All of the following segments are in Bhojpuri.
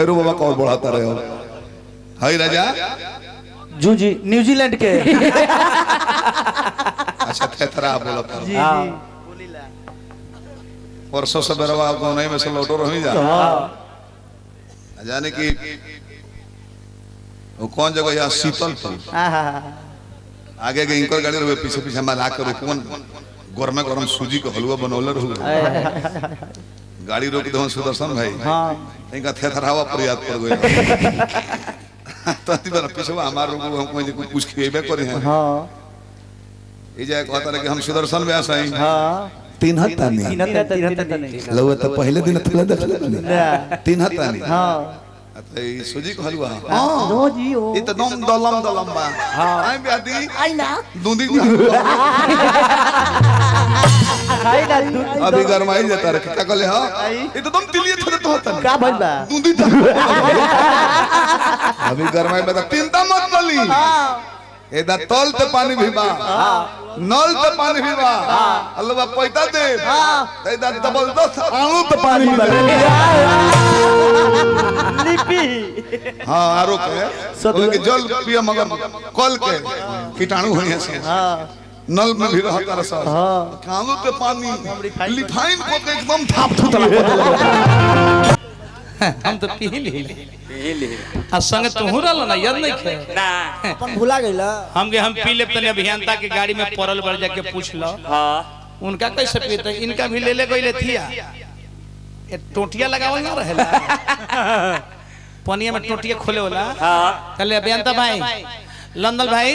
भैरव बाबा को और बढ़ाता रहे हो। हाय राजा जू जी न्यूजीलैंड के अच्छा थेथरा बोला था जी परसों से बेरवा को नहीं में से लौटो रही जा जाने की वो कौन जगह यहाँ शीतल पर आगे के इंकर गाड़ी रहे पीछे पीछे हमारे आकर कौन गरम गरम सूजी का हलवा बनौले रहे गाड़ी रोक दो सुदर्शन भाई इनका थेथरावा पर याद पड़ गया तो बार पीछे हमारे लोग हम कोई कुछ खिएबे करे हैं ये जाए कहता रहे कि हम सुदर्शन व्यास हैं तीन हत्ता नहीं लोग तो पहले दिन थोड़ा देख ले तीन हत्ता नहीं तो ये सूजी का हलवा नो जी ओ ये तो दम दलम बा आई ब्यादी आई ना दूधी खाई ना अभी गरमाई जाता रहे क्या कहले हां ये तो दम तिलिए थोड़ा तो होता का भइल बा दूधी अभी गरमाई में चिंता मत करी एदा तल ते पानी भी बा नल ते पानी भी बा अल्लाह पैसा दे एदा जबरदस्त आलू ते पानी बा लिपि हां आरो के ओके जल पिया मगर कल के कीटाणु होइया से नल में भी रहता रसा आलू ते पानी रिफाइन को एकदम थाप थुतला हम तो पी ली आ संग तोहू रहल ना याद नहीं खे ना अपन भुला गइला हम पी लेब तने अभियंता के गाड़ी में पड़ल बढ़ जाके पूछ लो हां उनका कैसे पीते इनका भी ले गइले थिया ए टोटिया लगावल ना रहेला पनिया में टोटिया खोले होला हां कहले अभियंता भाई लंदन भाई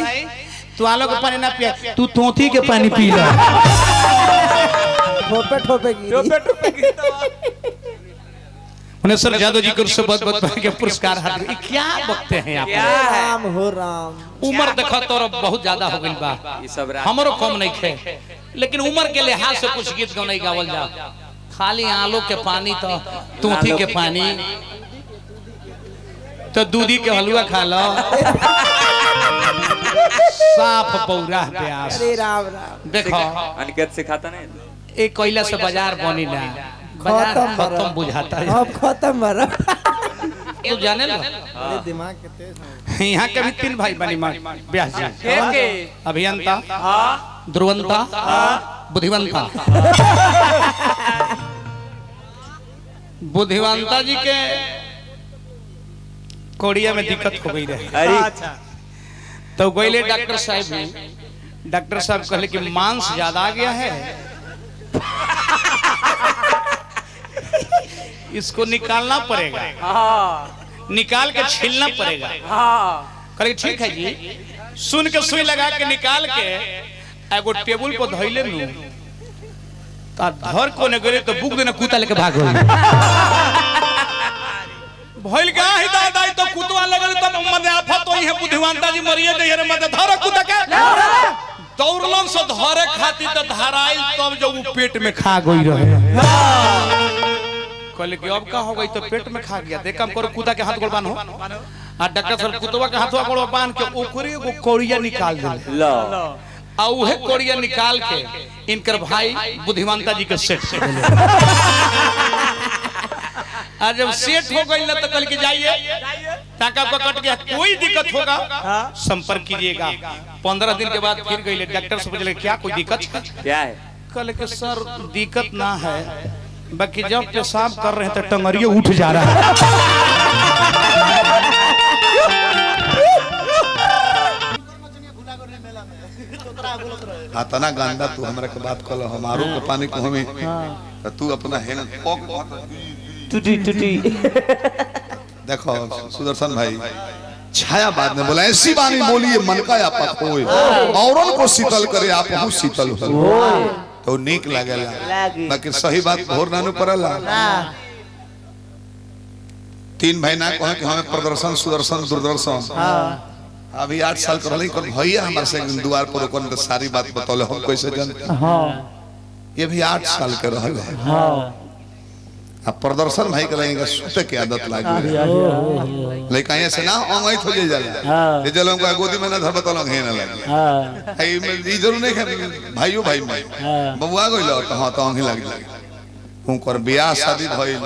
तू आलो के पानी ना पिया तू तोती के पानी पी ले ठोपे ठोपे गिरी मुनेश्वर यादव जी को बहुत के पुरस्कार हाथ क्या बकते हैं आप राम हो राम उम्र देखो तो बहुत ज्यादा हो गई बा ये सब हमरो कम नहीं खे लेकिन उम्र के लिहाज से कुछ गीत गौनाई गावल जा खाली आलू के पानी तो तोती के पानी तो दूधी के हलवा खा लो साफ पौरा प्यास अरे राम राम देखो अनिकेत सिखाता नहीं एक कोयला से बाजार बनी ना खत्म बुझाता है अब खत्म बरा तू जाने लो दिमाग के तेज यहाँ के भी तीन भाई बनी ब्यास जी अभियंता ध्रुवंता बुद्धिवंता बुद्धिवंता जी के कोड़िया में दिक्कत हो गई रहे अरे तो गोइले डॉक्टर साहब ने डॉक्टर साहब कहले कि मांस ज्यादा आ गया है इसको निकालना पड़ेगा निकाल के छीलना पड़ेगा कहले ठीक है जी सुन के सुई लगा के निकाल के एगो टेबल पर धइले नु ता धर कोने गरे तो बुक देना कुत्ता लेके भाग गई भइल का ही दादा तो कुतवा लगल तब मदे आफत होई है बुद्धिवंता जी मरिए दे रे मदे धर कुत्ता के दौड़लन से धरे खाती त धराइल तब जो वो पेट में खा गई रहे कहले कि अब का हो गई तो पेट में खा गया देख हम करो कुत्ता के हाथ गोड़ बांधो आ डॉक्टर साहब कुत्तवा के हाथवा गोड़ बांध के ओकरे को कोड़िया निकाल दे लो आ उहे कोड़िया निकाल के इनकर भाई बुद्धिवंता जी के सेट से आज जब सेट हो गई ना तो कल के जाइए टाका पकड़ गया कोई दिक्कत होगा संपर्क कीजिएगा 15 दिन के बाद फिर गई डॉक्टर से पूछले क्या कोई दिक्कत क्या है कहले कि सर दिक्कत ना है बाकी जब पेशाब कर रहे हैं तो टंगरिया उठ जा रहा है तना गंदा तू हमरा के बात कल हमारो के पानी को हमें तू अपना है टूटी टूटी देखो सुदर्शन भाई छाया बाद में बोला ऐसी बानी बोलिए मन का आपा होए औरों को शीतल करे आप बहुत शीतल हो तो नीक लागेला बाकी सही बात भोर नानु पड़ला तीन भाई ना कहे कि हमें प्रदर्शन सुदर्शन दूरदर्शन अभी 8 साल कर रही भैया हमारे से द्वार पर कौन सारी बात बतौले हम कैसे जानते ये भी 8 साल के रहल है अब प्रदर्शन भाई करेंगे सुते की आदत लागी लेकिन ऐसे ना ऑनलाइन हो जाला ये जलों को गोदी में ना धर बतौलो है ना लगे आई ई जरूर नहीं है भाइयों भाई में बबुआ गइल तो हां तो ही लग जाए उनकर बियाह शादी भइल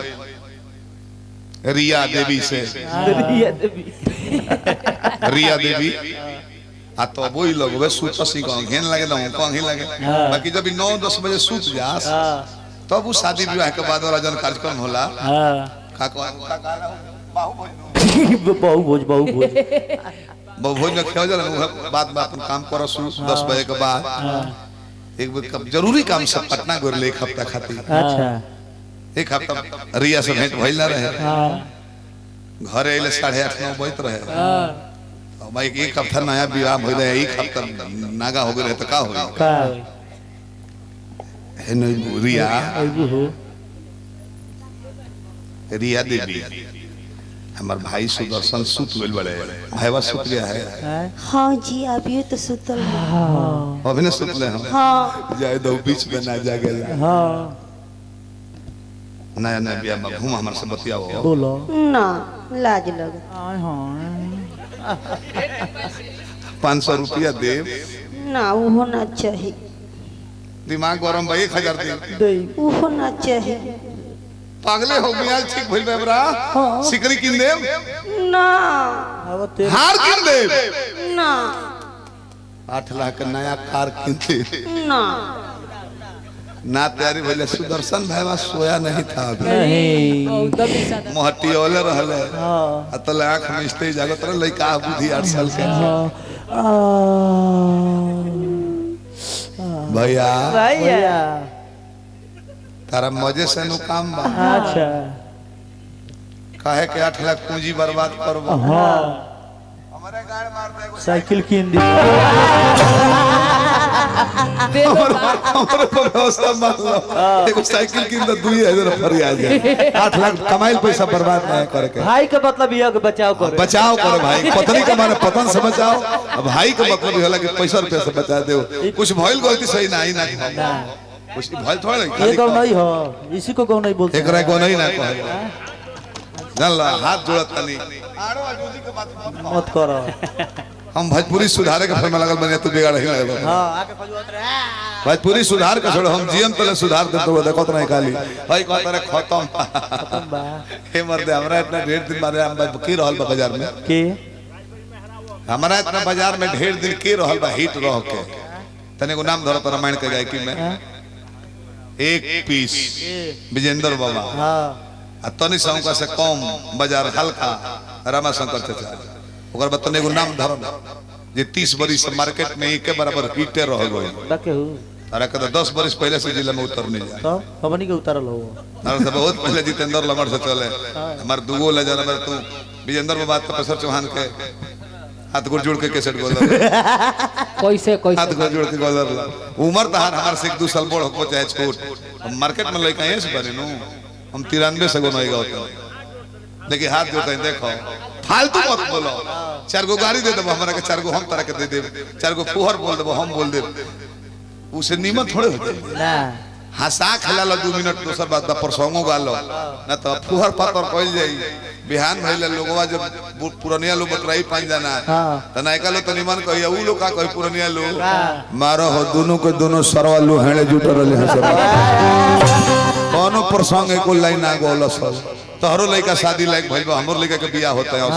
रिया देवी से रिया देवी आ तो वही लोग वे सूत सी को घेन लगे ना को ही लगे बाकी जब 9-10 बजे सूत जास तब वो शादी विवाह के बाद वाला जन कार्यक्रम होला का बहु भोज भोज में खेल जला बाद में अपन काम करो 10 बजे के बाद एक बार जरूरी काम से पटना गोर ले एक हफ्ता खातिर अच्छा एक हफ्ता रिया से भेंट भइल ना रहे घर आइले 8:30-9 बजत रहे भाई एक हफ्ता नया विवाह हो रहा है एक हफ्ता नागा हो गए तो का हो है न रिया रिया देवी हमार भाई सुदर्शन सुत गइल बड़े भाईवा सुत गया है हाँ जी अभी तो सुतल अभी न सुतले हम हाँ जाए दो बीच में ना जागे हाँ नया नया बिया में घूम हमार से बतियाओ बोलो ना लाज लग 500 रुपया देव ना वो होना चाहिए दिमाग गरम भाई 1000 दे वो होना चाहिए पागले हो गया ठीक भइल बेबरा सिकरी किन देव ना हार किन देव ना 8 लाख का नया कार किन देव ना ना तैयारी भइले सुदर्शन भाईवा सोया नहीं था अभी नहीं मोहटी ओले रहले अतल आंख में स्ते जागत रह लइका बुद्धि 8 साल के भैया भैया तारा मजे से नु काम बा अच्छा काहे के 8 लाख पूंजी बर्बाद करबो हाँ हमारे गाड़ मार दे साइकिल किन दी हमारे पर व्यवस्था मान लो एगो साइकिल किन दे 2000 फरी आ जाए 8 लाख कमाइल पैसा बर्बाद नहीं करे के भाई का मतलब ये कि बचाव करो बचाओ करो भाई पत्नी का माने पतन से बचाओ अब भाई का मतलब होला कि पैसा रुपया से बचा दो कुछ भइल गलती सही ना ही ना कुछ भइल थोड़ा ये कौन नहीं हो इसी को कौन नहीं बोलते एकरा को नहीं ना कहे जानला हाथ जोड़त तनी आड़ो अजूजी के बात मत करो हम भोजपुरी सुधारे के फरमा लगल बने तू बिगाड़ ही लगल हां आके फजवत रहे भोजपुरी सुधार के छोड़ हम जीवन तले सुधार दे तो देखत नहीं खाली भाई कहत रे खत्म बा हे मर्दे हमरा इतना ढेर दिन मारे हम की रहल बा बाजार में के हमारा इतना बाजार में ढेर दिन के रहल बा हिट रह के तने को नाम धरत रामायण के गायकी में एक पीस विजेंद्र बाबा हां आ तनी संका से कम बाजार हल्का रामा शंकर चाचा ओकर बाद तने को नाम धरम जे 30 बरिस से मार्केट में एक बराबर हिटे रह गई तके हूं अरे कदा 10 बरिस पहले से जिला में उतर नहीं जा तो कंपनी के उतारल हो अरे से बहुत पहले जितेंद्र लमड़ से चले हमार दुगो ले जाना मेरे तू विजेंद्र बाबा तपस्वर चौहान के हाथ गोड़ जोड़ के कैसेट गोलर कैसे हाथ गोड़ जोड़ के गोलर उम्र तहार हमार से 1-2 साल बड़ हो चाहे छोट मार्केट में लइका ऐसे बने नु हम 93 से गोनो आएगा होता लेकिन हाथ जोड़ते हैं देखो फालतू मत बोलो 4 गो गाड़ी दे दबो हमरा के 4 गो हम तरह के दे देब 4 गो फुहर बोल देबो हम बोल देब उसे नीमत थोड़े होते ना हंसा खेला लो 2 मिनट दोसर बात पर संगो गालो ना तो फुहर पातर कइल जाई बिहान भइले लोगवा जब पुरनिया लोग बकराई पान जाना त नायका लो त निमन कहिया उ लोग का कहि पुरनिया लोग मारो हो दोनों के दोनों सरवा लो हेले जुट रहले हंस कोनो प्रसंग एको लाइन ना गोल सब तोहरो लइका शादी लायक भइल बा हमरो लइका के बियाह होता है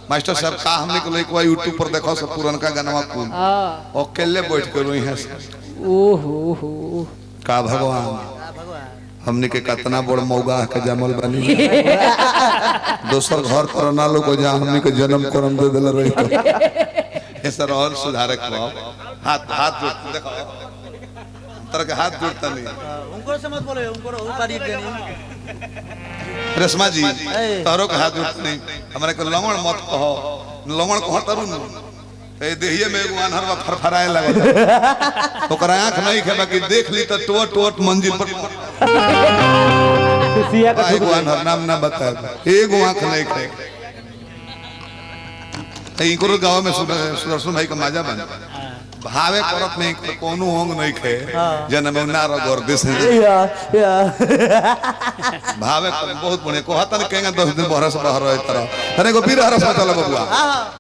मास्टर साहब का हमने को लइकवा यूट्यूब पर देखो सब पुरनका गाना कुल अकेले बैठ के रोई है ओहो का भगवान हमने के कितना बड़ मौगा के जमल बनी दोसर घर पर ना लोग जा हमने के जन्म करम दे देले रही तो ऐसा और सुधारक हाथ हाथ जोड़ देखो तरह के हाथ जोड़ता नहीं उनको से मत बोले उनको तारीफ देनी रेशमा जी तारो के हाथ जोड़ता नहीं हमरा के लंगड़ मत कहो लंगड़ कहो तरू न ए देहिए में एगो अनहरवा फरफराए लगत ओकरा आंख नहीं के बाकी देख ली त टोट टोट मंजिल पर सिया का एगो अनहर नाम ना बता एगो आंख नहीं के इनको गांव में सुदर्शन भाई का माजा बन भावे करत नहीं कोनो अंग नहीं खे जन्म में नार गर्दे से या भावे बहुत बढ़िया कहतन केंगा 10 दिन बहरा से बाहर रहे तरह तने को बीर हरस में चला बबुआ